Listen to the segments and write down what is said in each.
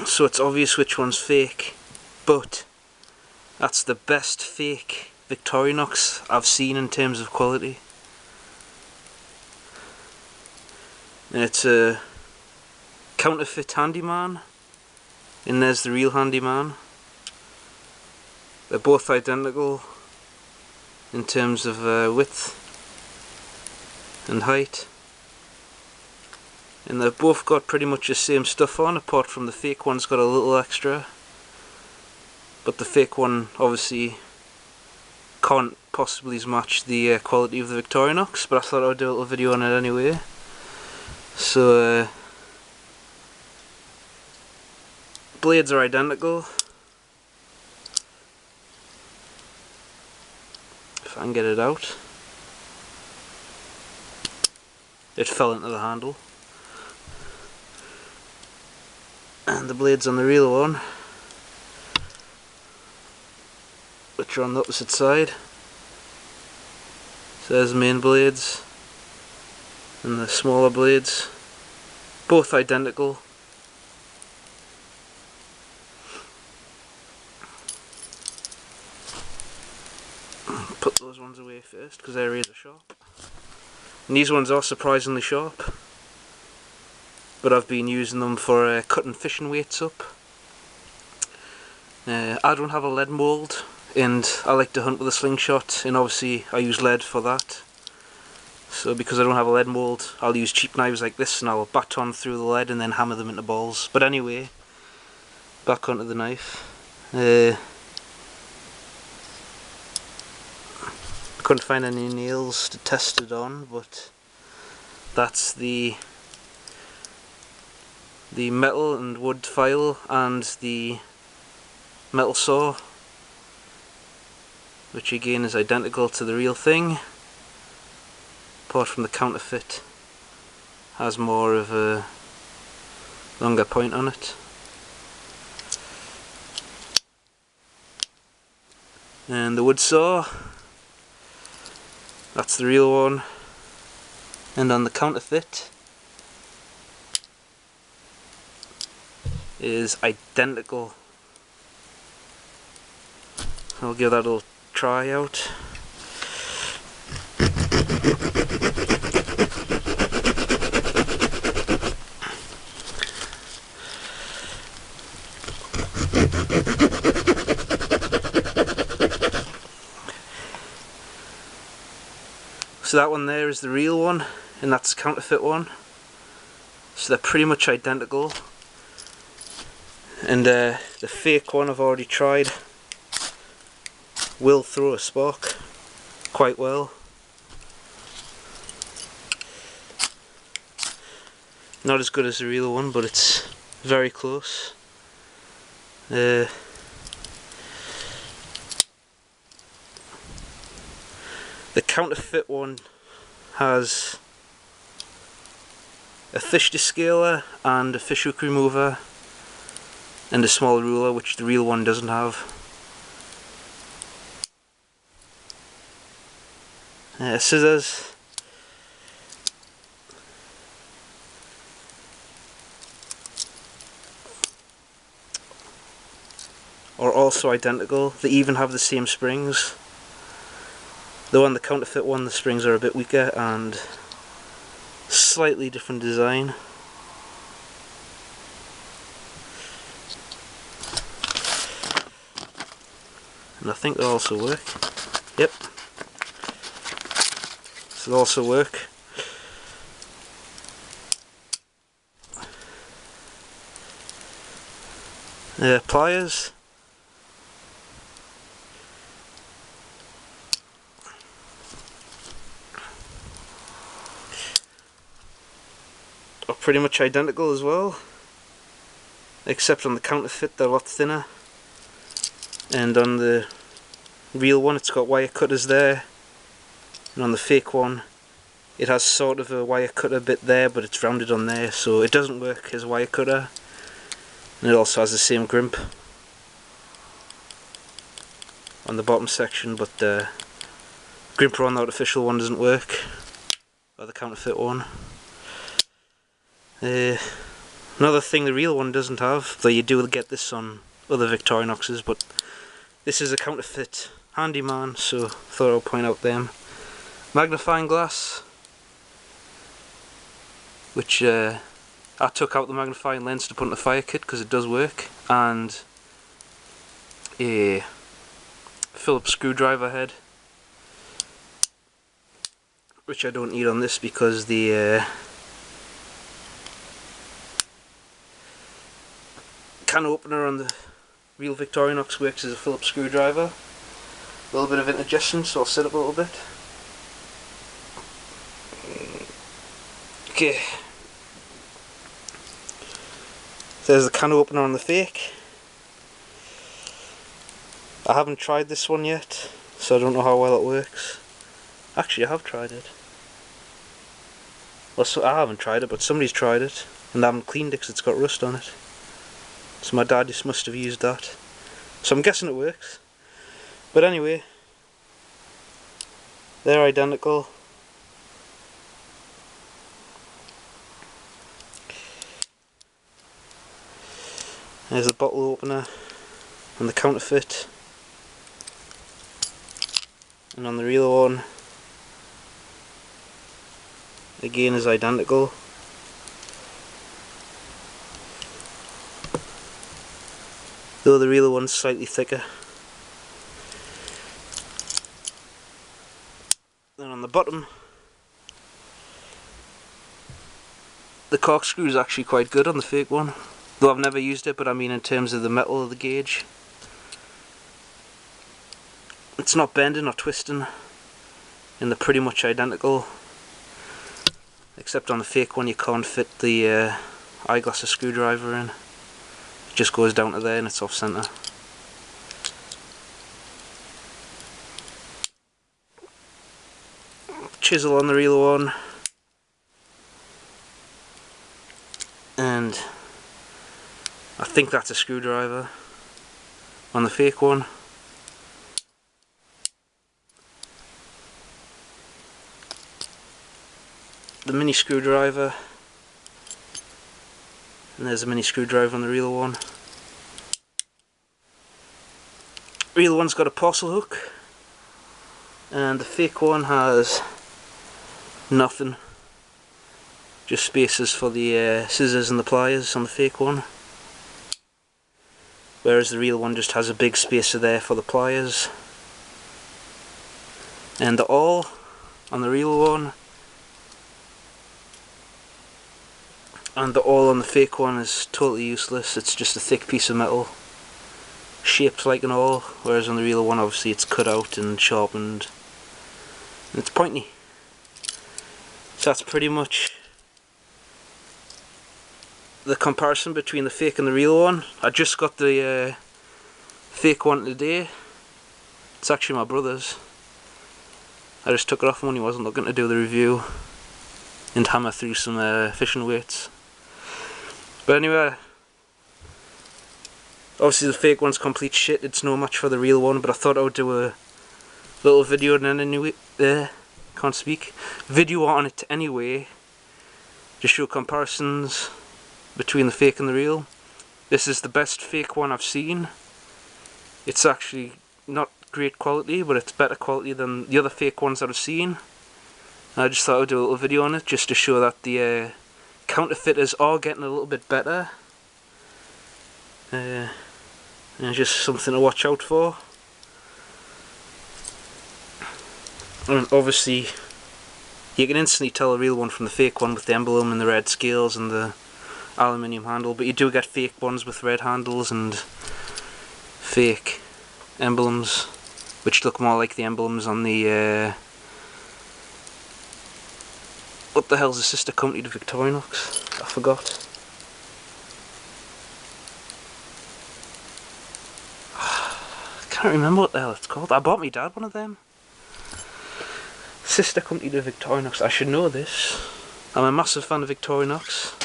so it's obvious which one's fake, but that's the best fake Victorionox I've seen in terms of quality. And it's a counterfeit handyman, and there's the real handyman. They're both identical in terms of width and height, and they've both got pretty much the same stuff on, apart from the fake one's got a little extra. But the fake one obviously can't possibly match the quality of the Victorionox, but I thought I would do a little video on it anyway. So blades are identical. If I can get it out. It fell into the handle. And the blades on the real one, which are on the opposite side. So there's the main blades and the smaller blades, both identical. Put those ones away first because they're razor sharp. And these ones are surprisingly sharp, but I've been using them for cutting fishing weights up. I don't have a lead mould, and I like to hunt with a slingshot, and obviously I use lead for that. So because I don't have a lead mould, I'll use cheap knives like this and I'll baton through the lead and then hammer them into balls. But anyway, back onto the knife. Couldn't find any nails to test it on, but that's the metal and wood file and the metal saw, which again is identical to the real thing, apart from the counterfeit has more of a longer point on it. And the wood saw, that's the real one, and on the counterfeit is identical. I'll give that a little try out. So that one there is the real one, and that's the counterfeit one. So they're pretty much identical. And the fake one I've already tried. Will throw a spark quite well. Not as good as the real one, but it's very close. The counterfeit one has a fish descaler and a fish hook remover and a small ruler, which the real one doesn't have. Scissors. Are also identical. They even have the same springs. Though on the counterfeit one the springs are a bit weaker and slightly different design. And I think they also work. Yep. So they also work. Pliers. Are pretty much identical as well, except on the counterfeit they're a lot thinner, and on the real one it's got wire cutters there, and on the fake one it has sort of a wire cutter bit there, but it's rounded on there, so it doesn't work as a wire cutter. And it also has the same grimp on the bottom section, but the grimper on the artificial one doesn't work, or the counterfeit one. Another thing the real one doesn't have, though you do get this on other Victorinoxes, but this is a counterfeit handyman, so thought I'd point out them. Magnifying glass, which I took out the magnifying lens to put in the fire kit because it does work, and a Phillips screwdriver head, which I don't need on this because the can opener on the real Victorinox works as a Phillips screwdriver. A little bit of indigestion, so I'll sit up a little bit. Okay. There's the can opener on the fake. I haven't tried this one yet, so I don't know how well it works. Actually, I have tried it. Well, so I haven't tried it, but somebody's tried it, and I haven't cleaned it because it's got rust on it. So my dad just must have used that. So I'm guessing it works. But anyway, they're identical. There's the bottle opener and the counterfeit. And on the real one, again, is identical. Though the real one's slightly thicker. Then on the bottom, the corkscrew is actually quite good on the fake one. Though I've never used it, but I mean in terms of the metal of the gauge. It's not bending or twisting, and they're pretty much identical. Except on the fake one you can't fit the eyeglass screwdriver in. It just goes down to there and it's off centre. Chisel on the real one. And I think that's a screwdriver on the fake one. The mini screwdriver, and there's a mini screwdriver on the real one. Real one's got a parcel hook, and the fake one has nothing, just spaces for the scissors and the pliers on the fake one, whereas the real one just has a big spacer there for the pliers. And the awl on the real one and the awl on the fake one is totally useless. It's just a thick piece of metal shaped like an awl, whereas on the real one obviously it's cut out and sharpened and it's pointy. So that's pretty much the comparison between the fake and the real one. I just got the fake one today. It's actually my brother's. I just took it off him when he wasn't looking to do the review and hammer through some fishing weights. But anyway, obviously the fake one's complete shit. It's no match for the real one, but I thought I would do a little video and then anyway, can't speak. Video on it anyway, to show comparisons between the fake and the real. This is the best fake one I've seen. It's actually not great quality, but it's better quality than the other fake ones that I've seen. And I just thought I'd do a little video on it just to show that the counterfeiters are getting a little bit better. And just something to watch out for. And obviously you can instantly tell a real one from the fake one with the emblem and the red scales and the aluminium handle, but you do get fake ones with red handles and fake emblems which look more like the emblems on the what the hell's the sister company to Victorionox? I forgot. I can't remember what the hell it's called. I bought my dad one of them. Sister company to Victorionox. I should know this. I'm a massive fan of Victorionox.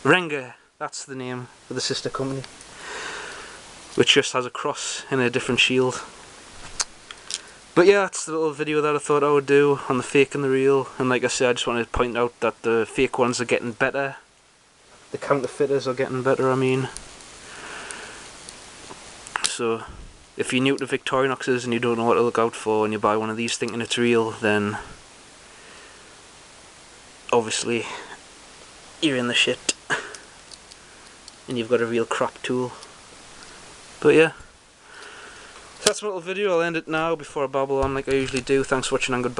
Renga, that's the name for the sister company. Which just has a cross in a different shield. But yeah, that's the little video that I thought I would do on the fake and the real. And like I said, I just wanted to point out that the fake ones are getting better. the counterfeiters are getting better, I mean. So if you're new to Victorionoxes and you don't know what to look out for and you buy one of these thinking it's real, then obviously you're in the shit and you've got a real crap tool. But yeah, that's my little video. I'll end it now before I babble on like I usually do. Thanks for watching and goodbye.